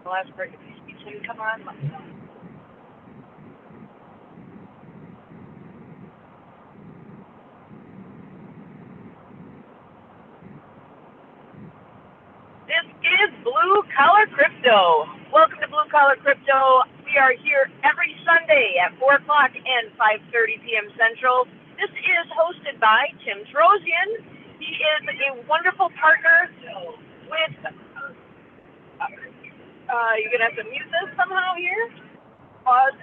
the last part. If you see Tim come on, let me know. This is Blue Collar Crypto. Welcome to Blue Collar Crypto. We are here every Sunday at 4 o'clock and 5:30 p.m. Central. This is hosted by Tim Trosian. He is a wonderful partner with, you're going to have to mute this somehow here. Pause.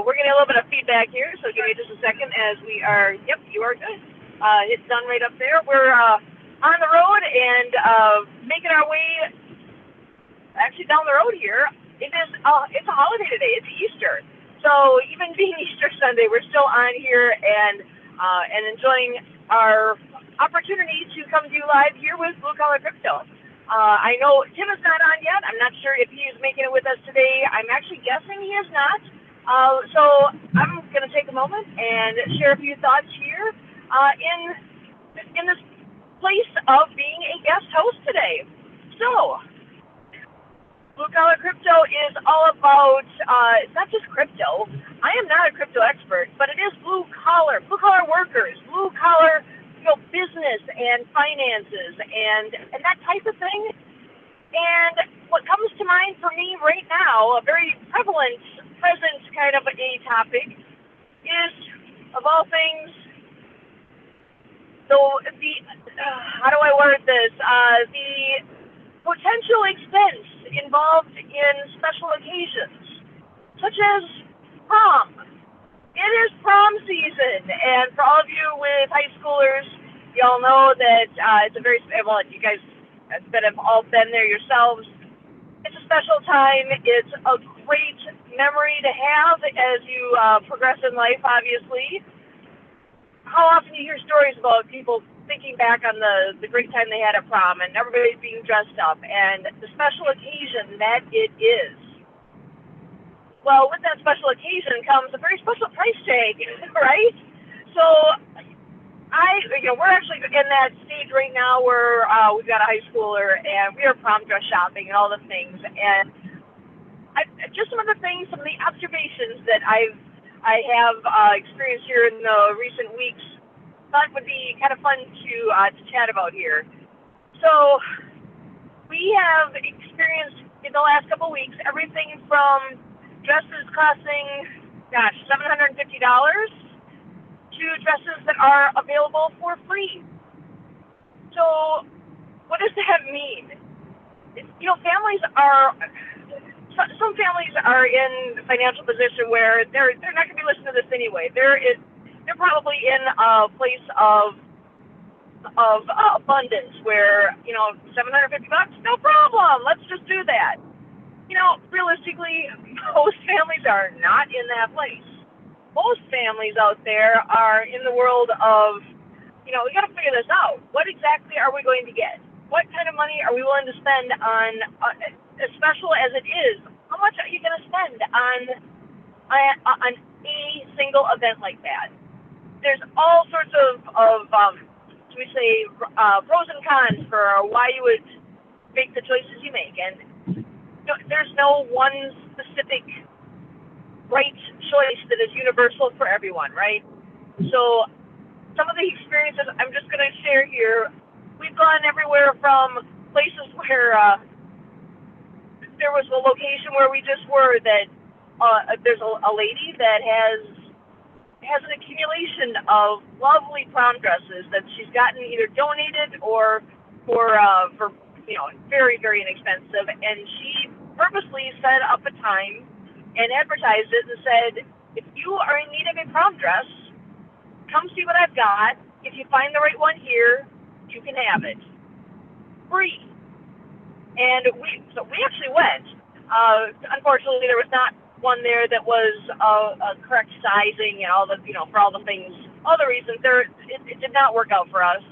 We're getting a little bit of feedback here, so give me just a second as we are, yep, you are good. It's done right up there. We're on the road and making our way actually down the road here. It's a holiday today. It's Easter. So even being Easter Sunday, we're still on here and enjoying our opportunity to come to you live here with Blue Collar Crypto. I know Tim is not on yet. I'm not sure if he is making it with us today. I'm actually guessing he is not. So I'm going to take a moment and share a few thoughts here in this place of being a guest host today. So, Blue Collar Crypto is all about, it's not just crypto. I am not a crypto expert, but it is blue collar workers, blue collar, business and finances and that type of thing. And what comes to mind for me right now, a very present kind of a topic, is, of all things, so how do I word this? The potential expense involved in special occasions, such as prom. It is prom season, and for all of you with high schoolers, you all know that it's a very, well, you guys have all been there yourselves. It's a special time. It's a great memory to have as you progress in life, obviously. How often you hear stories about people thinking back on the great time they had at prom and everybody being dressed up and the special occasion that it is. Well, with that special occasion comes a very special price tag, right? So we're actually in that stage right now where we've got a high schooler and we are prom dress shopping and all the things. And just some of the things, some of the observations that I have experienced here in the recent weeks, thought would be kind of fun to chat about here. So we have experienced in the last couple of weeks everything from dresses costing, $750 to dresses that are available for free. So what does that mean? Families are, some families are in a financial position where they're not going to be listening to this anyway. They're probably in a place of abundance where, $750, no problem, let's just do that. Realistically, most families are not in that place. Most families out there are in the world of, we got to figure this out. What exactly are we going to get? What kind of money are we willing to spend on, as special as it is? How much are you going to spend on a single event like that? There's all sorts of pros and cons for why you would make the choices you make. And there's no one specific right choice that is universal for everyone, right? So some of the experiences I'm just going to share here, we've gone everywhere from places where there was a location where we just were that there's a lady that has an accumulation of lovely prom dresses that she's gotten either donated or for very, very inexpensive, and she purposely set up a time and advertised it and said, if you are in need of a prom dress, come see what I've got. If you find the right one here, you can have it. Free. And we actually went. Unfortunately, there was not one there that was a correct sizing and all the, for all the things, all the reasons. It did not work out for us.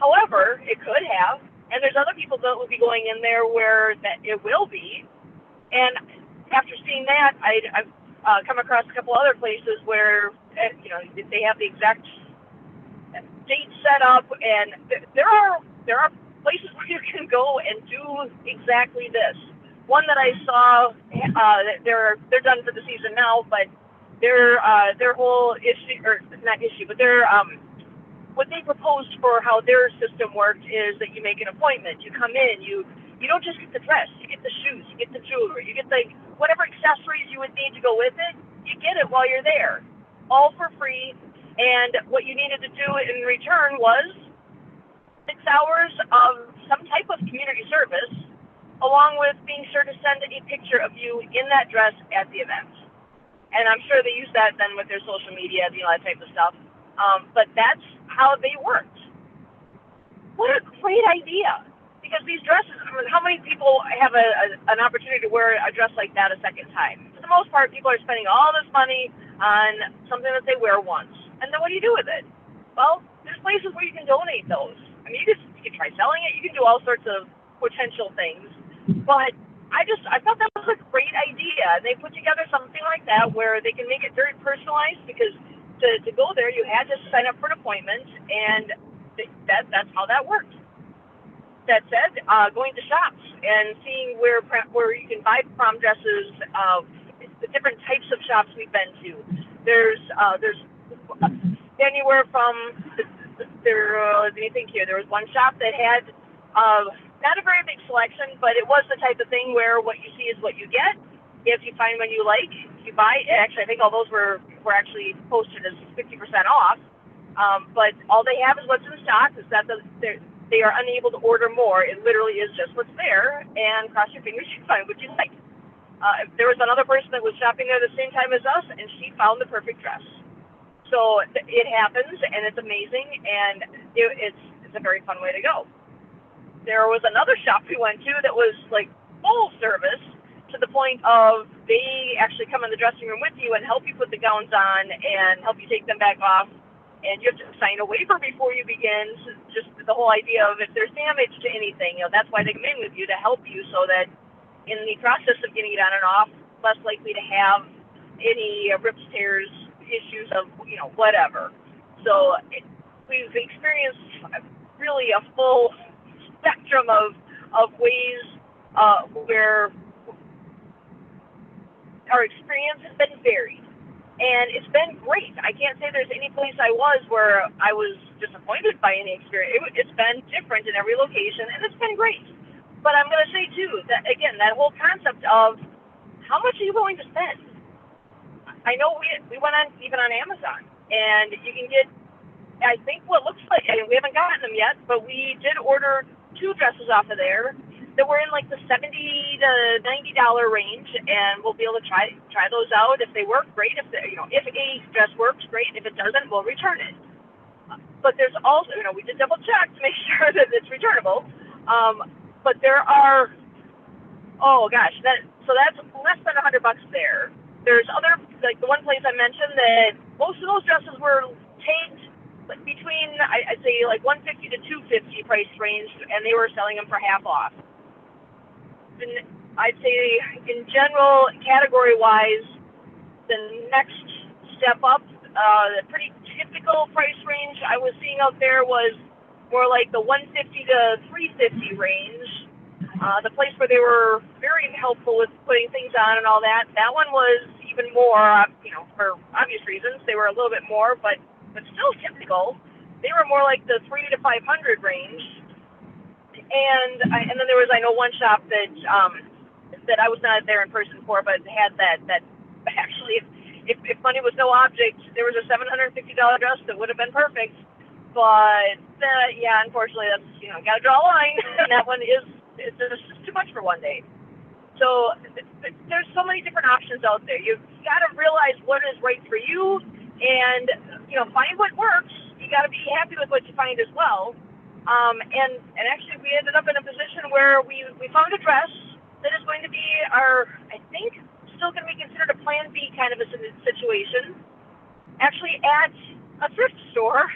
However, it could have. And there's other people that will be going in there where that it will be. And after seeing that, I've come across a couple other places where, they have the exact date set up, and there are places where you can go and do exactly this. one that I saw, they're done for the season now, but their whole issue, or not issue, but their what they proposed for how their system worked is that you make an appointment. You come in, you don't just get the dress, you get the shoes, you get the jewelry, you get the whatever accessories you would need to go with it. You get it while you're there, all for free. And what you needed to do in return was 6 hours of some type of community service, along with being sure to send a picture of you in that dress at the event. And I'm sure they use that then with their social media, that type of stuff. But that's how they worked. What a great idea! Because these dresses, I mean, how many people have an opportunity to wear a dress like that a second time? For the most part, people are spending all this money on something that they wear once. And then what do you do with it? Well, there's places where you can donate those. I mean, you can try selling it. You can do all sorts of potential things. But I thought that was a great idea. And they put together something like that where they can make it very personalized, because to go there, you had to sign up for an appointment, and that's how that worked. That said, going to shops and seeing where you can buy prom dresses, the different types of shops we've been to. There's anywhere from let me think here. There was one shop that had not a very big selection, but it was the type of thing where what you see is what you get. If you find one you like, you buy. Actually, I think all those were actually posted as 50% off. But all they have is what's in stock. Is that they are unable to order more. It literally is just what's there, and cross your fingers you find what you like. There was another person that was shopping there the same time as us, and she found the perfect dress. So it happens, and it's amazing, and it's a very fun way to go. There was another shop we went to that was like full service, to the point of they actually come in the dressing room with you and help you put the gowns on and help you take them back off. And you have to sign a waiver before you begin. So just the whole idea of if there's damage to anything, that's why they come in with you, to help you, so that in the process of getting it on and off, less likely to have any rips, tears, issues of whatever. So we've experienced really a full spectrum of ways where our experience has been varied. And it's been great. I can't say there's any place I was where I was disappointed by any experience. It's been different in every location, and it's been great. But I'm going to say, too, that, again, that whole concept of how much are you willing to spend? I know we went on, even on Amazon, and you can get, I think what looks like, I mean, we haven't gotten them yet, but we did order 2 dresses off of there that were in like the $70 to $90 range, and we'll be able to try those out. If they work, great. If if a dress works, great. If it doesn't, we'll return it. But there's also, we did double check to make sure that it's returnable. But there are, that's less than $100 there. There's other, like the one place I mentioned, that most of those dresses were tagged between, I'd say, like $150 to $250 price range, and they were selling them for half off. And I'd say, in general, category-wise, the next step up, the pretty typical price range I was seeing out there was more like the $150 to $350 range. The place where they were very helpful with putting things on and all that, that one was even more, for obvious reasons. They were a little bit more, but still typical. They were more like the $300 to $500 range. And then there was, I know, one shop that I was not there in person for, but had that actually, if money was no object, there was a $750 dress that would have been perfect. But unfortunately, that's got to draw a line, and that one is just too much for one day. So there's so many different options out there. You've got to realize what is right for you, and find what works. You got to be happy with what you find as well. And actually, we ended up in a position where we found a dress that is going to be I think, still going to be considered a Plan B kind of a situation. Actually, at a thrift store,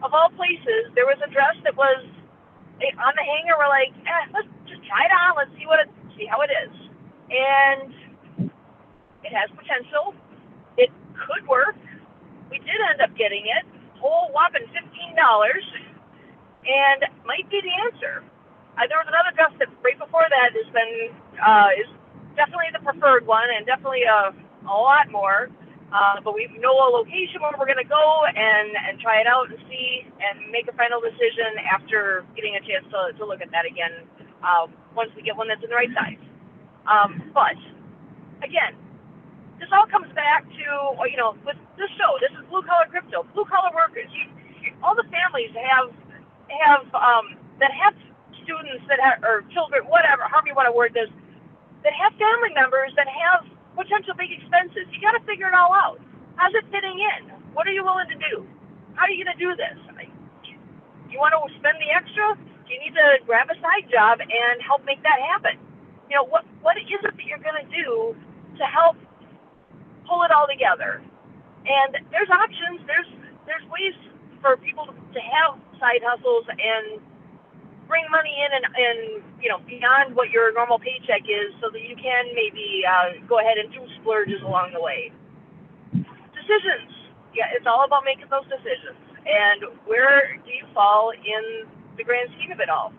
of all places, there was a dress that was on the hanger. We're like, let's just try it on. Let's see how it is. And it has potential. It could work. We did end up getting it, whole whopping $15. And might be the answer. There was another dress that right before that has been is definitely the preferred one, and definitely a lot more. But we know a location where we're going to go and try it out and see and make a final decision after getting a chance to look at that again once we get one that's in the right size. But again, this all comes back to, with this show. This is Blue Collar Crypto, blue collar workers. All the families have that have students that have, or children, whatever, however you want to word this, that have family members that have potential big expenses. You got to figure it all out. How's it fitting in? What are you willing to do? How are you going to do this? You want to spend the extra? Do you need to grab a side job and help make that happen? What is it that you're going to do to help pull it all together? And there's options. There's ways for people to have side hustles and bring money in and beyond what your normal paycheck is, so that you can maybe go ahead and do splurges along the way. Decisions. Yeah, it's all about making those decisions. And where do you fall in the grand scheme of it all?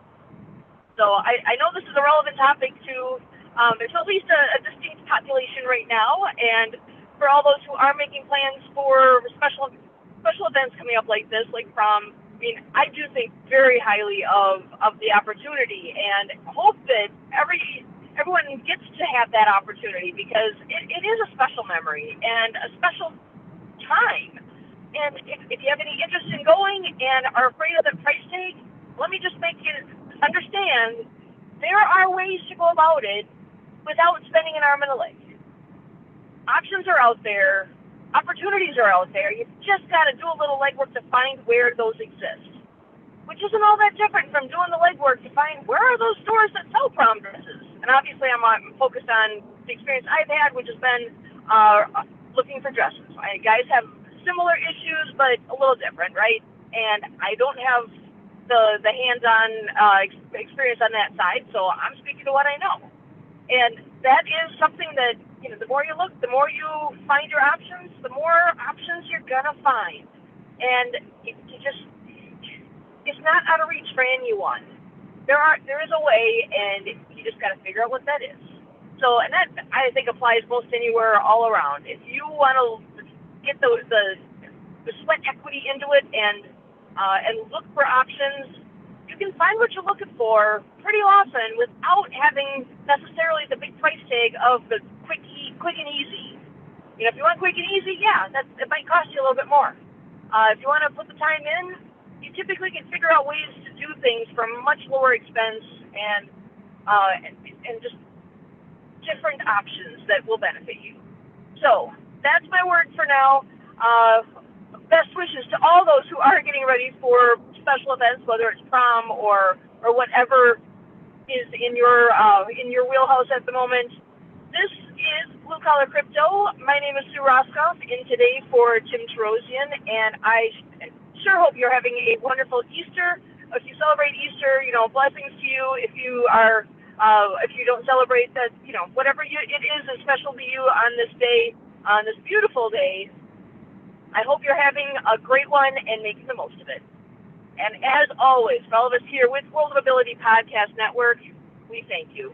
So I know this is a relevant topic to there's at least a distinct population right now, and for all those who are making plans for special events coming up like this, like prom, I do think very highly of the opportunity, and hope that everyone gets to have that opportunity, because it is a special memory and a special time. And if you have any interest in going and are afraid of the price tag, let me just make you understand there are ways to go about it without spending an arm and a leg. Options are out there. Opportunities are out there. You just got to do a little legwork to find where those exist, which isn't all that different from doing the legwork to find where are those stores that sell prom dresses. And obviously I'm focused on the experience I've had, which has been looking for dresses. Guys have similar issues, but a little different, right? And I don't have the hands-on experience on that side, so I'm speaking to what I know. And that is something that, the more you look, the more you find your options, the more options you're going to find. And it's not out of reach for anyone. There is a way, and you just got to figure out what that is. So, and that, I think, applies most anywhere all around. If you want to get the sweat equity into it and look for options, you can find what you're looking for pretty often without having necessarily the big price tag of the quick and easy. If you want quick and easy, yeah, it might cost you a little bit more. If you want to put the time in, you typically can figure out ways to do things for much lower expense and just different options that will benefit you. So that's my word for now. Best wishes to all those who are getting ready for special events, whether it's prom or whatever is in your wheelhouse at the moment. This is Blue Collar Crypto. My name is Sue Roskoff, in today for Tim Terosian, and I sure hope you're having a wonderful Easter. If you celebrate Easter, blessings to you. If you don't celebrate that, whatever it is special to you on this day, on this beautiful day, I hope you're having a great one and making the most of it. And as always, for all of us here with World of Ability Podcast Network, we thank you.